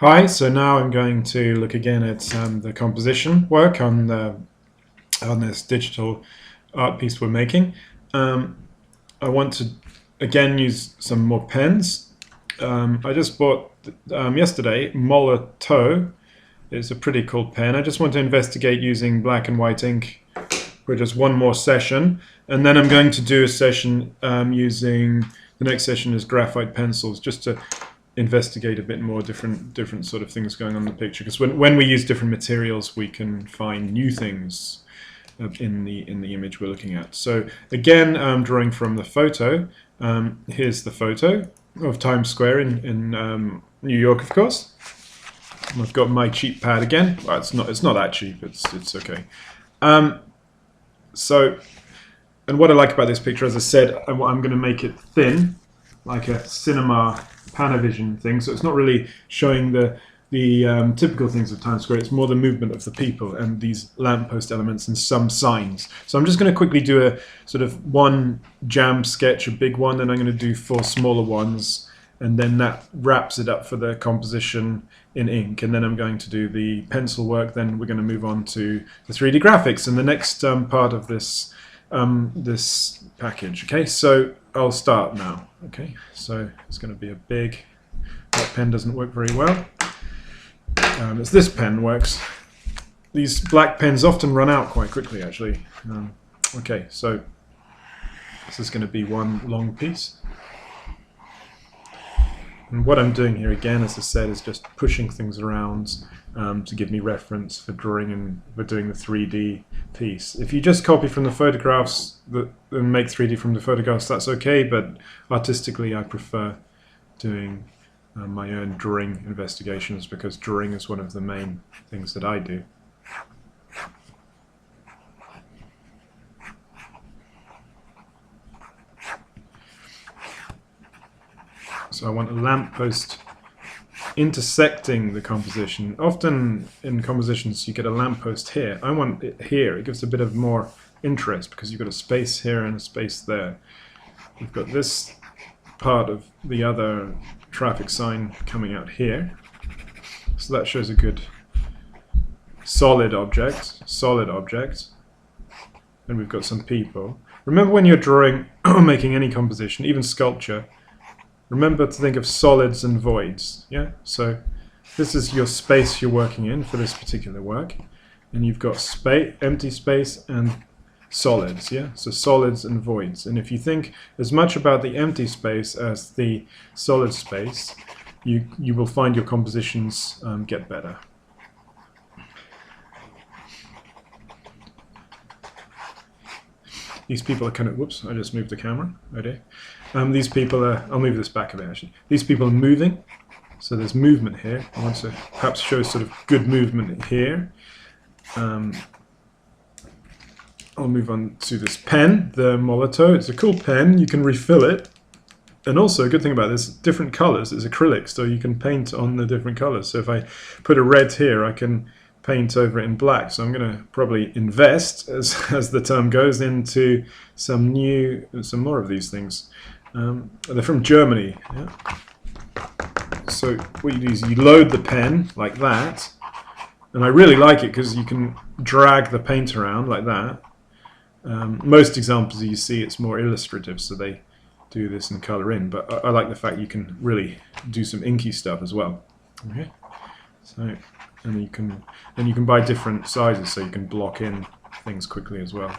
Hi, so now I'm going to look again at the composition work on this digital art piece we're making. I want to again use some more pens. I just bought yesterday Molotow. It's a pretty cool pen. I just want to investigate using black and white ink for just one more session, and then I'm going to do a session using the next session is graphite pencils, just to investigate a bit more different sort of things going on in the picture, because when we use different materials we can find new things in the image we're looking at. So again, drawing from the photo. Here's the photo of Times Square in New York, of course. And I've got my cheap pad again. Well, it's not that cheap. It's okay. So, and what I like about this picture, as I said, I'm going to make it thin, like a cinema Panavision thing. So it's not really showing the typical things of Times Square. It's more the movement of the people and these lamppost elements and some signs. So I'm just going to quickly do a sort of one jam sketch, a big one, then I'm going to do 4 smaller ones, and then that wraps it up for the composition in ink. And then I'm going to do the pencil work. Then we're going to move on to the 3D graphics and the next part of this this package. Okay, so I'll start now. Okay, so it's going to be a big. That pen doesn't work very well. As this pen works. These black pens often run out quite quickly, actually. Okay, so this is going to be one long piece. And what I'm doing here again, as I said, is just pushing things around to give me reference for drawing and for doing the 3D piece. If you just copy from the photographs and make 3D from the photographs, that's okay, but artistically I prefer doing my own drawing investigations, because drawing is one of the main things that I do. So I want a lamppost intersecting the composition. Often in compositions you get a lamppost here. I want it here. It gives a bit of more interest because you've got a space here and a space there. You've got this part of the other traffic sign coming out here. So that shows a good solid object. And we've got some people. Remember, when you're drawing or making any composition, even sculpture, remember to think of solids and voids. Yeah, so this is your space you're working in for this particular work, and you've got space, empty space, and solids. Yeah, so solids and voids. And if you think as much about the empty space as the solid space, you will find your compositions get better. These people are kind of, whoops, I just moved the camera. Okay. These people are, I'll move this back a bit actually. These people are moving, so there's movement here. I want to perhaps show sort of good movement here. I'll move on to this pen, the Molotow. It's a cool pen, you can refill it. And also, a good thing about this, different colors, it's acrylic, so you can paint on the different colors. So if I put a red here, I can paint over it in black. So I'm going to probably invest, as the term goes, into some more of these things. They're from Germany. Yeah? So what you do is you load the pen like that, and I really like it because you can drag the paint around like that. Most examples you see it's more illustrative, so they do this and color in, but I like the fact you can really do some inky stuff as well. Okay, so and you can buy different sizes, so you can block in things quickly as well.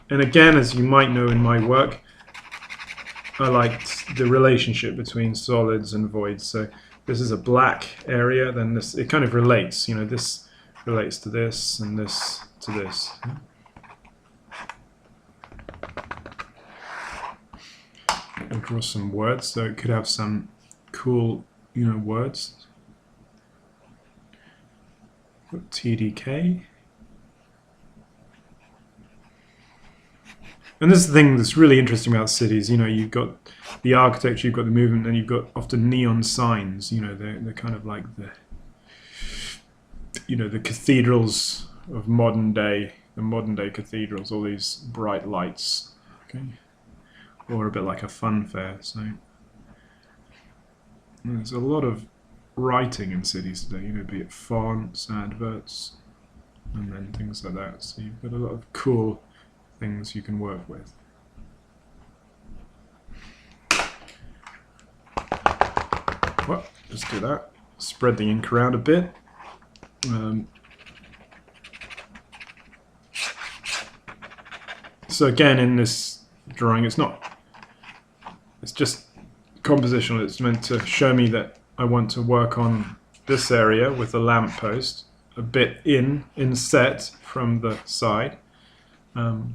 And again, as you might know in my work, I liked the relationship between solids and voids. So this is a black area, then this, it kind of relates, you know, this relates to this and this to this. I'll draw some words, so it could have some cool, you know, words. TDK. And this is the thing that's really interesting about cities. You know, you've got the architecture, you've got the movement, and you've got often neon signs. You know, they're kind of like the, you know, the cathedrals of modern day, the modern day cathedrals, all these bright lights. Okay, or a bit like a fun fair. So there's a lot of writing in cities today, be it fonts, adverts, and then things like that. So you've got a lot of cool things you can work with. Well, just do that. Spread the ink around a bit. So again, in this drawing, it's just compositional. It's meant to show me that I want to work on this area with the lamppost, a bit inset from the side.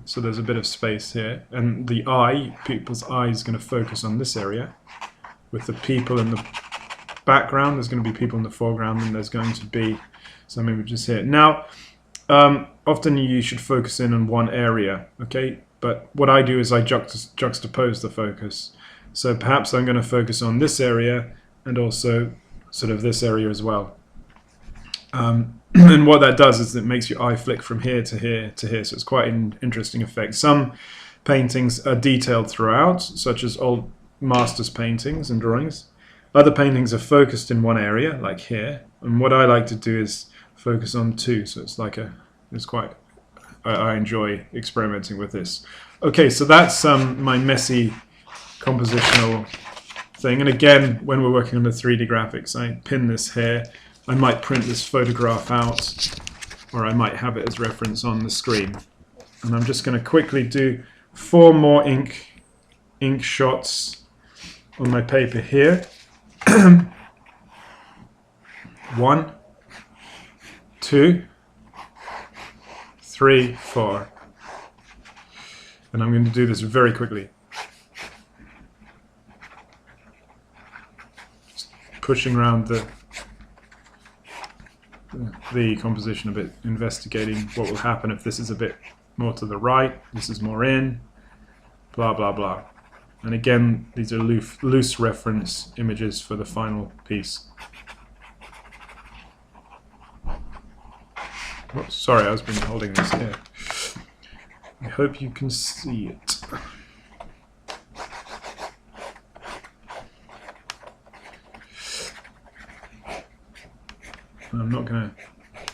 So there's a bit of space here, and the people's eye is going to focus on this area, with the people in the background. There's going to be people in the foreground, and there's going to be some images here. Now, often you should focus in on one area, okay? But what I do is I juxtapose the focus. So perhaps I'm going to focus on this area and also sort of this area as well. And what that does is it makes your eye flick from here to here to here. So it's quite an interesting effect. Some paintings are detailed throughout, such as old masters' paintings and drawings. Other paintings are focused in one area, like here. And what I like to do is focus on two. So it's like I enjoy experimenting with this. Okay, so that's my messy compositional thing. And again, when we're working on the 3D graphics, I pin this here. I might print this photograph out, or I might have it as reference on the screen. And I'm just going to quickly do 4 more ink shots on my paper here. 1, 2, 3, 4. And I'm going to do this very quickly. Just pushing around the composition a bit, investigating what will happen if this is a bit more to the right, this is more in, blah blah blah. And again, these are loose reference images for the final piece. Oh, sorry, I've been holding this here. I hope you can see it. I'm not going to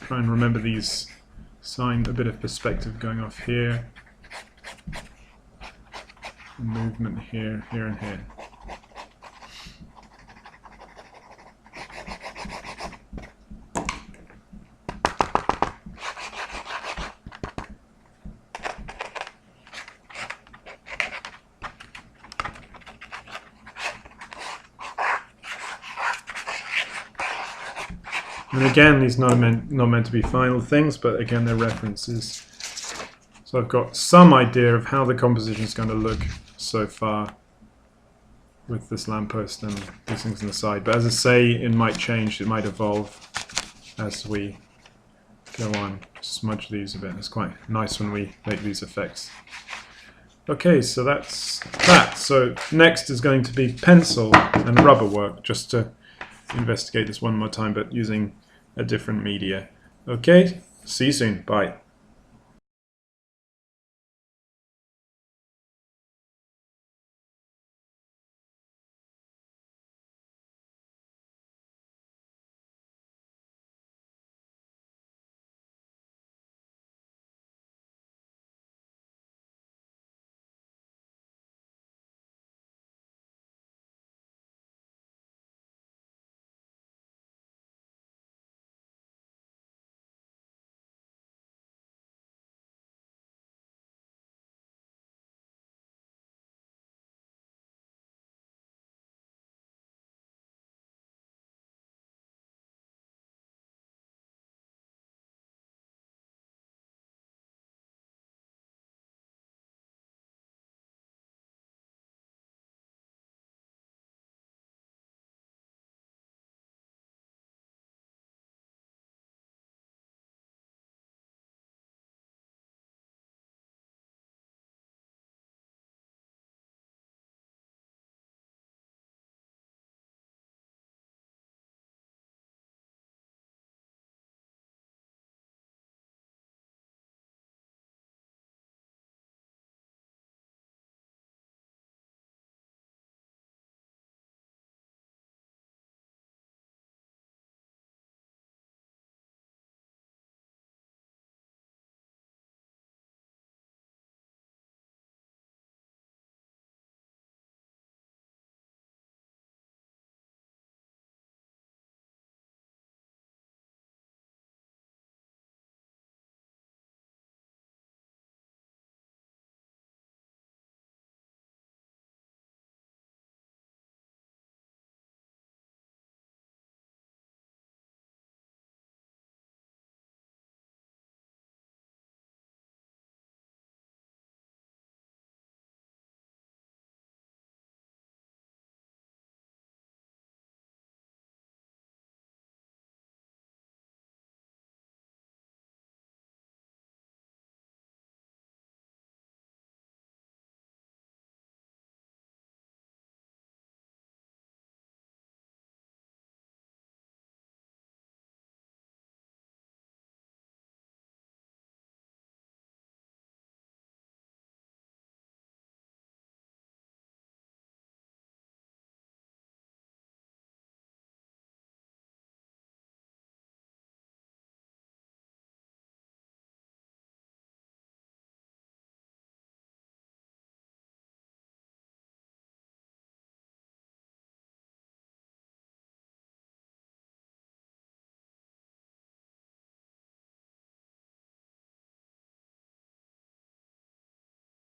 try and remember these signs, a bit of perspective going off here, movement here, here and here. And again, these are not meant to be final things, but again, they're references. So I've got some idea of how the composition is going to look so far with this lamppost and these things on the side. But as I say, it might change, it might evolve as we go on. Smudge these a bit. It's quite nice when we make these effects. Okay, so that's that. So next is going to be pencil and rubber work, just to investigate this one more time, but using a different media. Okay, see you soon. Bye.